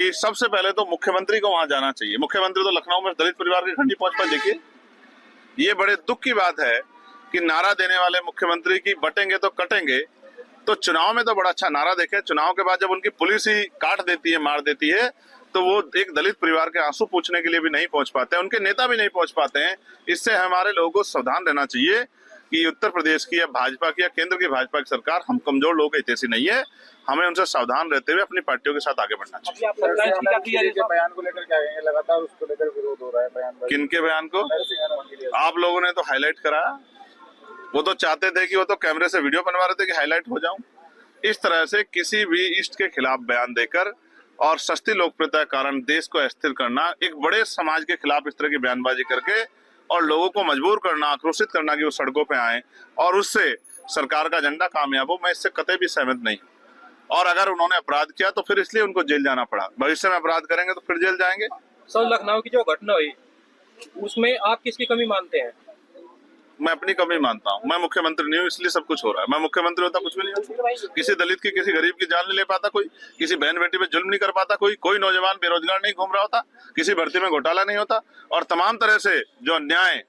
कि सबसे पहले तो मुख्यमंत्री को वहां जाना चाहिए। मुख्यमंत्री तो लखनऊ में दलित परिवार के घर नहीं पहुंच पाए। देखिए, ये बड़े दुख की बात है कि नारा देने वाले मुख्यमंत्री की बटेंगे तो कटेंगे, तो चुनाव में तो बड़ा अच्छा नारा देखे, चुनाव के बाद जब उनकी पुलिस ही काट देती है, मार देती है, तो वो एक दलित परिवार के आंसू पूछने के लिए भी नहीं पहुंच पाते हैं, उनके नेता भी नहीं पहुंच पाते हैं। इससे हमारे लोगों को सावधान रहना चाहिए कि उत्तर प्रदेश की या भाजपा की या केंद्र की भाजपा की सरकार हम कमजोर लोग ऐसी नहीं है। हमें उनसे सावधान रहते हुए अपनी पार्टियों के साथ आगे बढ़ना चाहिए। बयान को लेकर क्या कहेंगे? लगातार उसको लेकर विरोध हो रहा है। बयान किनके बयान को? आप लोगों ने तो हाईलाइट कराया। वो तो चाहते थे कि वो तो कैमरे से वीडियो बनवा रहे थे कि हाईलाइट हो जाऊं। इस तरह से किसी भी इष्ट के खिलाफ बयान देकर और सस्ती लोकप्रियता के कारण देश को अस्थिर करना, एक बड़े समाज के खिलाफ इस तरह की बयानबाजी करके और लोगों को मजबूर करना, आक्रोशित करना कि वो सड़कों पे आए और उससे सरकार का एजेंडा कामयाब हो, मैं इससे कतई भी सहमत नहीं। और अगर उन्होंने अपराध किया तो फिर इसलिए उनको जेल जाना पड़ा। भविष्य में अपराध करेंगे तो फिर जेल जाएंगे। सर, लखनऊ की जो घटना हुई उसमें आप किसकी कमी मानते हैं? मैं अपनी कमी मानता हूँ। मैं मुख्यमंत्री नहीं हूँ, इसलिए सब कुछ हो रहा है। मैं मुख्यमंत्री होता कुछ भी नहीं होता। किसी दलित की, किसी गरीब की जान नहीं ले पाता कोई, किसी बहन बेटी पे जुल्म नहीं कर पाता कोई नौजवान बेरोजगार नहीं घूम रहा होता, किसी भर्ती में घोटाला नहीं होता, और तमाम तरह से जो अन्याय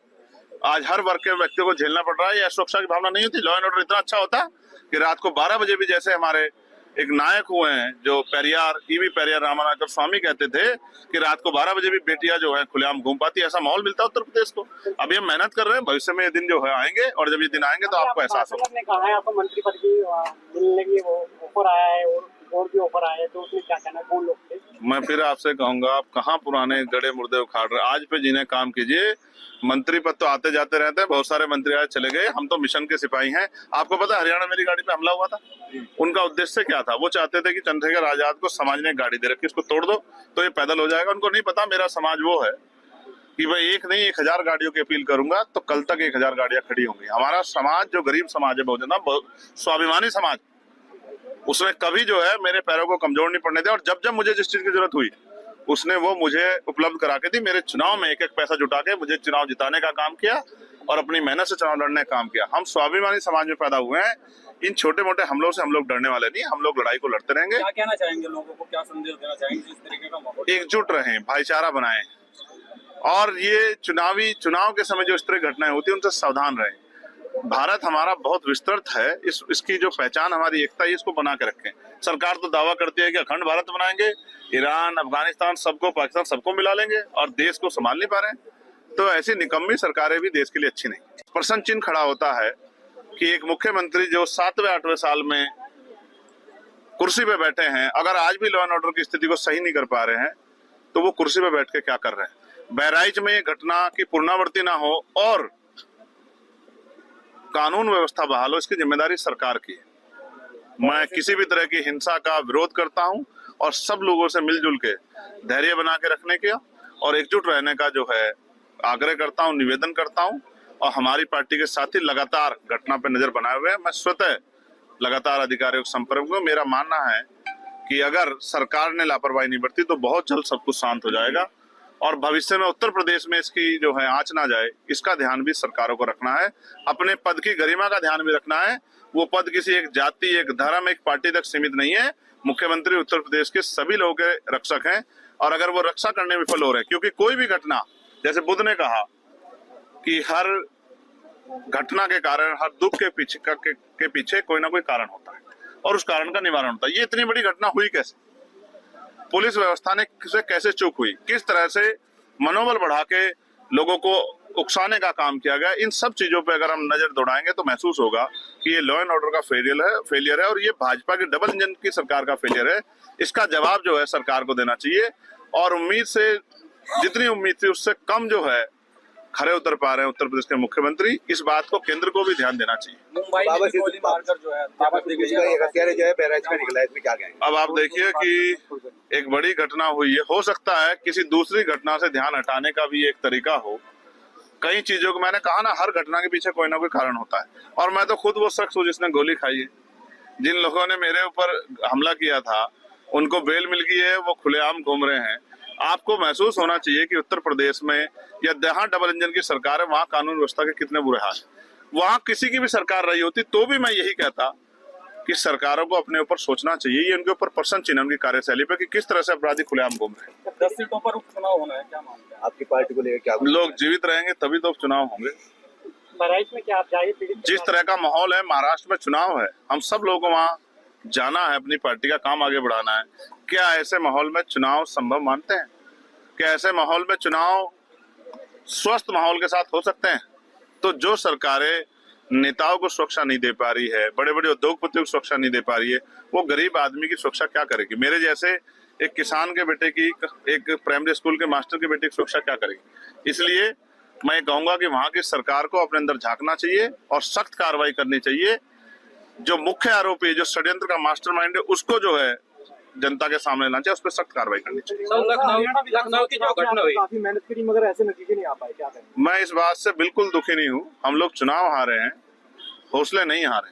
आज हर वर्ग के व्यक्ति को झेलना पड़ रहा है, या सुरक्षा की भावना नहीं होती। लॉ एंड ऑर्डर इतना अच्छा होता कि रात को 12 बजे भी, जैसे हमारे एक नायक हुए हैं जो पेरियार, ईवी पेरियार रामानायकर स्वामी कहते थे कि रात को 12 बजे भी बेटियां जो है खुलेआम घूम पाती, ऐसा माहौल मिलता है उत्तर प्रदेश को। अभी हम मेहनत कर रहे हैं, भविष्य में ये दिन जो है आएंगे, और जब ये दिन आएंगे तो आपको एहसास होगा। ने कहा है आपको मंत्री पद की मिलने की वो ऑफर आया है और भी ऑफर आया है, तो उसमें क्या कहना है? कौन लोग थे? मैं फिर आपसे कहूंगा, आप कहाँ पुराने गड़े मुर्दे उखाड़ रहे? आज पे जिन्हें काम कीजिए। मंत्री पद तो आते जाते रहते हैं, बहुत सारे मंत्री आज चले गए, हम तो मिशन के सिपाही हैं। आपको पता है हरियाणा मेरी गाड़ी पे हमला हुआ था, उनका उद्देश्य क्या था? वो चाहते थे कि चंद्रशेखर आजाद को समाज ने गाड़ी दे रखी, इसको तोड़ दो तो ये पैदल हो जाएगा। उनको नहीं पता मेरा समाज वो है कि भाई एक नहीं 1000 गाड़ियों की अपील करूंगा तो कल तक 1000 गाड़ियां खड़ी होंगी। हमारा समाज जो गरीब समाज है, बहुत ज्यादा स्वाभिमानी समाज, उसने कभी जो है मेरे पैरों को कमजोर नहीं पड़ने दिया। और जब जब मुझे जिस चीज की जरूरत हुई उसने वो मुझे उपलब्ध करा के दी। मेरे चुनाव में एक एक पैसा जुटा के मुझे चुनाव जिताने का काम किया और अपनी मेहनत से चुनाव लड़ने का काम किया। हम स्वाभिमानी समाज में पैदा हुए हैं। इन छोटे मोटे हमलों से हम लोग डरने वाले नहीं, हम लोग लड़ाई को लड़ते रहेंगे। क्या कहना चाहेंगे लोगों को, क्या संदेश देना चाहेंगे जिस तरीके का माहौल? एकजुट रहें, भाईचारा बनाएं, और ये चुनाव के समय जो इस तरह घटनाएं होती है उनसे सावधान रहें। भारत हमारा बहुत विस्तृत है, इसकी जो पहचान हमारी एकता है, इसको बना के रखें। सरकार तो दावा करती है कि अखंड भारत बनाएंगे, ईरान, अफगानिस्तान सबको, पाकिस्तान सबको मिला लेंगे, और देश को संभाल नहीं पा रहे हैं। तो ऐसी निकम्मी सरकारें भी देश के लिए अच्छी नहीं। प्रश्न चिन्ह खड़ा होता है कि एक मुख्यमंत्री जो 7वें 8वें साल में कुर्सी पे बैठे हैं, अगर आज भी लॉ एंड ऑर्डर की स्थिति को सही नहीं कर पा रहे हैं तो वो कुर्सी पे बैठ के क्या कर रहे हैं? बहराइच में ये घटना की पुनरावृत्ति ना हो और कानून व्यवस्था बहाल हो, इसकी जिम्मेदारी सरकार की है। मैं किसी भी तरह की हिंसा का विरोध करता हूं और सब लोगों से मिलजुल के धैर्य बना के रखने का और एकजुट रहने का जो है आग्रह करता हूं, निवेदन करता हूं। और हमारी पार्टी के साथी लगातार घटना पर नजर बनाए हुए हैं। मैं स्वतः लगातार अधिकारियों के संपर्क में। मेरा मानना है कि अगर सरकार ने लापरवाही नहीं बरती तो बहुत जल्द सब कुछ शांत हो जाएगा, और भविष्य में उत्तर प्रदेश में इसकी जो है आंच ना जाए, इसका ध्यान भी सरकारों को रखना है। अपने पद की गरिमा का ध्यान भी रखना है। वो पद किसी एक जाति, एक धर्म, एक पार्टी तक सीमित नहीं है। मुख्यमंत्री उत्तर प्रदेश के सभी लोगों के रक्षक हैं, और अगर वो रक्षा करने में विफल हो रहे हैं, क्योंकि कोई भी घटना, जैसे बुद्ध ने कहा कि हर घटना के कारण, हर दुख के पीछे कोई ना कोई कारण होता है और उस कारण का निवारण होता है। ये इतनी बड़ी घटना हुई कैसे? पुलिस व्यवस्था ने कैसे चूक हुई? किस तरह से मनोबल बढ़ा के लोगों को उकसाने का काम किया गया? इन सब चीजों पे अगर हम नजर दौड़ाएंगे तो महसूस होगा कि ये लॉ एंड ऑर्डर का फेलियर है और ये भाजपा की डबल इंजन की सरकार का फेलियर है। इसका जवाब जो है सरकार को देना चाहिए, और उम्मीद से, जितनी उम्मीद थी उससे कम जो है खरे उतर पा रहे हैं उत्तर प्रदेश के मुख्यमंत्री। इस बात को केंद्र को भी ध्यान देना चाहिए। मुंबई में गोली मारकर जो है बहराइच में निकला है, इसमें क्या कहेंगे? अब आप देखिए कि एक बड़ी घटना हुई है, हो सकता है किसी दूसरी घटना से ध्यान हटाने का भी एक तरीका हो। कई चीजों को, मैंने कहा ना, हर घटना के पीछे कोई ना कोई कारण होता है। और मैं तो खुद वो शख्स हूँ जिसने गोली खाई है। जिन लोगों ने मेरे ऊपर हमला किया था उनको बेल मिल गई है, वो खुलेआम घूम रहे हैं। आपको महसूस होना चाहिए कि उत्तर प्रदेश में या जहां डबल इंजन की सरकार है वहां कानून व्यवस्था के कितने बुरे हाल है। वहां किसी की भी सरकार रही होती तो भी मैं यही कहता कि सरकारों को अपने ऊपर सोचना चाहिए, ये उनके ऊपर प्रश्न चिन्ह उनकी कार्यशैली पे कि किस तरह से अपराधी खुलेआम घूम रहे हैं। 10 सीटों पर उपचुनाव होना है, क्या मानते हैं? आपकी पार्टी को लेकर क्या लोग जीवित रहेंगे तभी तो चुनाव होंगे। बहराइच में क्या आप जाइए पीड़ित जिस तरह का माहौल है, महाराष्ट्र में चुनाव है, हम सब लोगों को वहाँ जाना है, अपनी पार्टी का काम आगे बढ़ाना है। क्या ऐसे माहौल में चुनाव संभव मानते हैं? क्या ऐसे माहौल में चुनाव स्वस्थ माहौल के साथ हो सकते हैं? तो जो सरकारें नेताओं को सुरक्षा नहीं दे पा रही है, बड़े बड़े उद्योगपतियों को सुरक्षा नहीं दे पा रही है, वो गरीब आदमी की सुरक्षा क्या करेगी? मेरे जैसे एक किसान के बेटे की, एक प्राइमरी स्कूल के मास्टर के बेटे की सुरक्षा क्या करेगी? इसलिए मैं कहूंगा कि वहां की सरकार को अपने अंदर झांकना चाहिए और सख्त कार्रवाई करनी चाहिए। जो मुख्य आरोपी, जो षड्यंत्र का मास्टरमाइंड है, उसको जो है जनता के सामने लाना चाहिए, उस पर सख्त कार्रवाई करनी चाहिए। सर, लखनऊ की जो घटना हुई, काफी मेहनत करी मगर ऐसे नतीजे नहीं आ पाए, क्या करें? मैं इस बात से बिल्कुल दुखी नहीं हूँ। हम लोग चुनाव हारे हैं, हौसले नहीं हारे।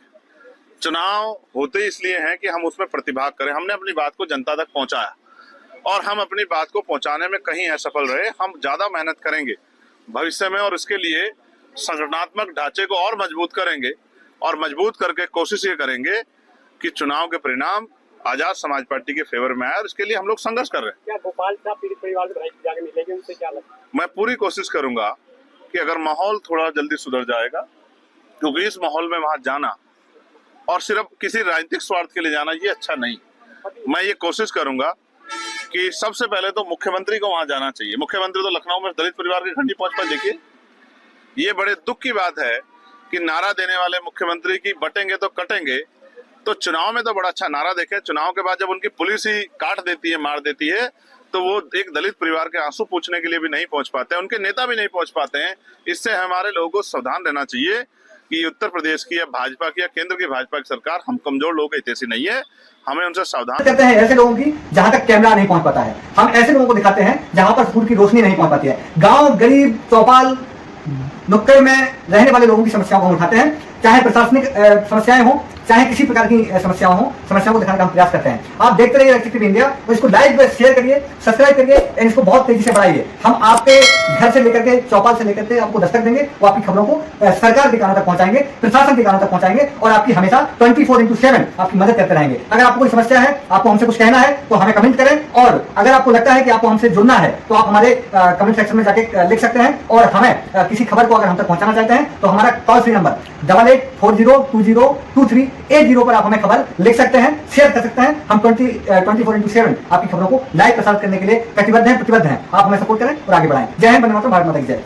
चुनाव होते इसलिए हैं कि हम उसमें प्रतिभाग करें। हमने अपनी बात को जनता तक पहुंचाया और हम अपनी बात को पहुंचाने में कहीं असफल रहे। हम ज्यादा मेहनत करेंगे भविष्य में और इसके लिए संगठनात्मक ढांचे को और मजबूत करेंगे और मजबूत करके कोशिश ये करेंगे कि चुनाव के परिणाम आजाद समाज पार्टी के फेवर में आए और इसके लिए हम लोग संघर्ष कर रहे हैं। क्या गोपाल साहब पीड़ित परिवार को बहराइच जाके मिलेंगे, उनसे क्या लगता है? मैं पूरी कोशिश करूंगा कि अगर माहौल थोड़ा जल्दी सुधर जाएगा, क्योंकि इस माहौल में वहां जाना और सिर्फ किसी राजनीतिक स्वार्थ के लिए जाना ये अच्छा नहीं। मैं ये कोशिश करूंगा कि सबसे पहले तो मुख्यमंत्री को वहां जाना चाहिए। मुख्यमंत्री तो लखनऊ में दलित परिवार के घर नहीं पहुंच पाए। देखिए, ये बड़े दुख की बात है कि नारा देने वाले मुख्यमंत्री की बटेंगे तो कटेंगे, तो चुनाव में तो बड़ा अच्छा नारा देखे, चुनाव के बाद जब उनकी पुलिस ही काट देती है, मार देती है, तो वो एक दलित परिवार के आंसू पूछने के लिए भी नहीं पहुंच पाते हैं, उनके नेता भी नहीं पहुंच पाते हैं। इससे हमारे लोगों को सावधान रहना चाहिए कि उत्तर प्रदेश की या भाजपा की या केंद्र की भाजपा की सरकार हम कमजोर लोगों के हितैषी नहीं है। हमें उनसे सावधान करते हैं ऐसे लोगों की जहां तक कैमरा नहीं पहुंच पाता है। हम ऐसे लोगों को दिखाते हैं जहां पर सूर्य की रोशनी नहीं पहुंच पाती है। गांव, गरीब, चौपाल, नुक्कड़ में रहने वाले लोगों की समस्याओं को हम उठाते हैं, चाहे प्रशासनिक समस्याएं हो, चाहे किसी प्रकार की समस्याओं हो, समस्याओं को दिखाने का हम प्रयास करते हैं। आप देखते रहिए इलेक्ट्रिक टीवी इंडिया, और इसको लाइक शेयर करिए, सब्सक्राइब करिए, और इसको बहुत तेजी से बढ़ाइए। हम आपके घर से लेकर के, चौपाल से लेकर के आपको दस्तक देंगे, वो आपकी खबरों को सरकार के कानों तक पहुंचाएंगे, प्रशासन के कानों तक पहुंचाएंगे और आपकी हमेशा 24/7 आपकी मदद करते रहेंगे। अगर आपको कोई समस्या है, आपको हमसे कुछ कहना है, तो हमें कमेंट करें, और अगर आपको लगता है कि आपको हमसे जुड़ना है तो आप हमारे कमेंट सेक्शन में जाके लिख सकते हैं। और हमें किसी खबर को अगर हम तक पहुंचाना चाहते हैं तो हमारा टोल फ्री नंबर 8840202080 पर आप हमें खबर लिख सकते हैं, शेयर कर सकते हैं। हम 24/7 आपकी खबरों को लाइव प्रसारित करने के लिए प्रतिबद्ध हैं। आप हमें सपोर्ट करें और आगे बढ़ाएं। जय हिंद, वंदे मातरम, भारत माता की जय।